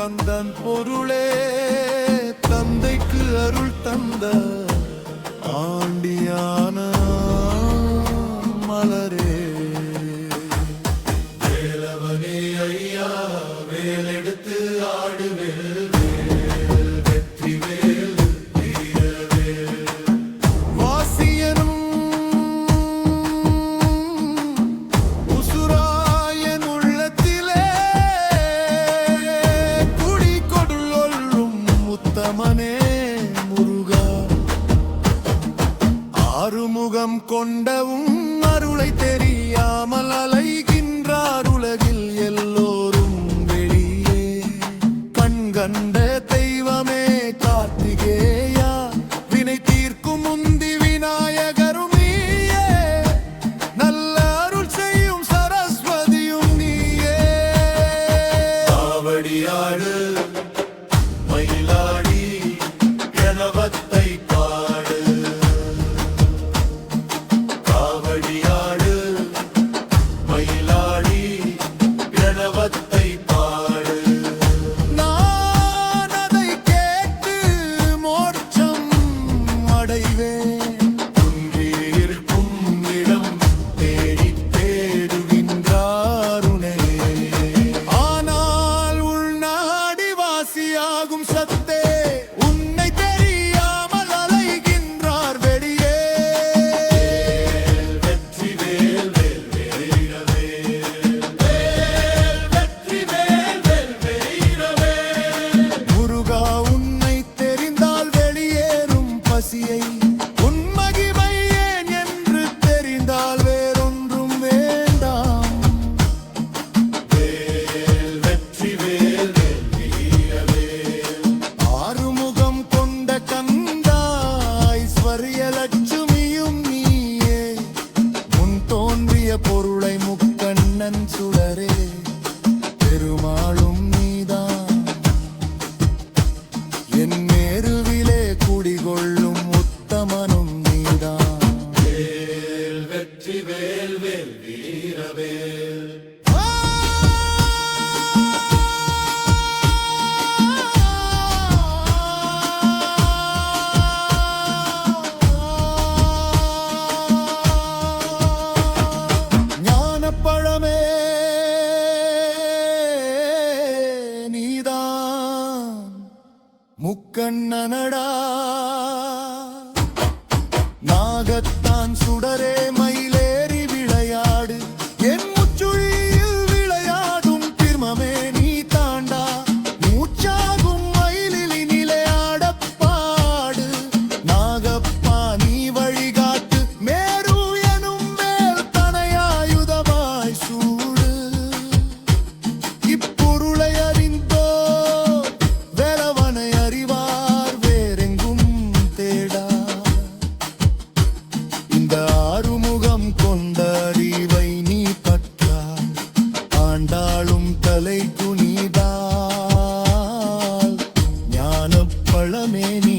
கந்தன் பொருளே தந்தைக்கு அருள் தந்த ஆண்டியான மலரே வேலவனே ஐயா வேலெடுத்து ஆடுவேல் வெற்றி வேல் வீரவேல் வாசியனும் உசுராயன் உள்ளத்திலே குடி கொடுள்ளும் உத்தமனே முருகா ஆறுமுகம் கொண்டவும் அருளை தெரியாமல் அலைகின்றார் உலகில் எல்லோரும் வெளியே கண்கண்ட தெய்வமே கார்த்திகேயா வினை தீர்க்கும் முந்தி விநாயகரும் நீயே நல்ல அருள் செய்யும் சரஸ்வதியும் நீயே காவடியாடு மயிலாடி கணவத்தை பாடு காவடியாடு மயிலாடி கணவத்தை பாடு நான் அதை கேட்டு மோட்சம் அடைவேன் குன்றியிருக்கும் இடம் தேடி தேடுகின்றாருனே ஆனால் உள்நாடி வாசியாகும் சத்தே உன்னை தெரியாமல் அலைகின்றார் வெளியே வெற்றி வேல் வேல் வீரவேல் வெற்றி வேல் வேல் வீரவேல் முருகா உன்னை தெரிந்தால் வெளியேறும் பசியை உன் மகிமை ஏன் என்று தெரிந்தால் வேறொன்றும் வேண்டாம் வேல் வெற்றி வேல் வேல் வீரவேல் ஆறுமுகம் கொண்ட கந்தா ஐஸ்வர்ய லட்சுமியும் நீயே முன் தோன்றிய பொருளை முக்கண்ணன் சுடரே பெருமாளும் நீதான் என் மேருவிலே குடிகொள்ளும் உத்தமனும் நீதான் வேல் வெற்றி வேல் வேல் வீரவேல் ஞானப்பழமே நீதான் முக்கண்ணனடா நாகத்தான் சுடரே மயிலேறி விளையாடு என் முச்சுழியில் விளையாடும் திருமமே நீ தாண்டா மூச்சாகும் மயிலில் நிலையாடப் பாடு நாகப்பா நீ வழிகாட்டு மேரு எனும் மேல் தனையாயுதமாய் சூடு இப்பொருளை அறிந்தோ வேலவனை அறிவார் வேறெங்கும் தேடா இந்த ஆறுமுகம் கொண்ட அறிவை நீ பற்றால் ஆண்டாளும் தலை குனிதால் ஞானப்பழமே நீ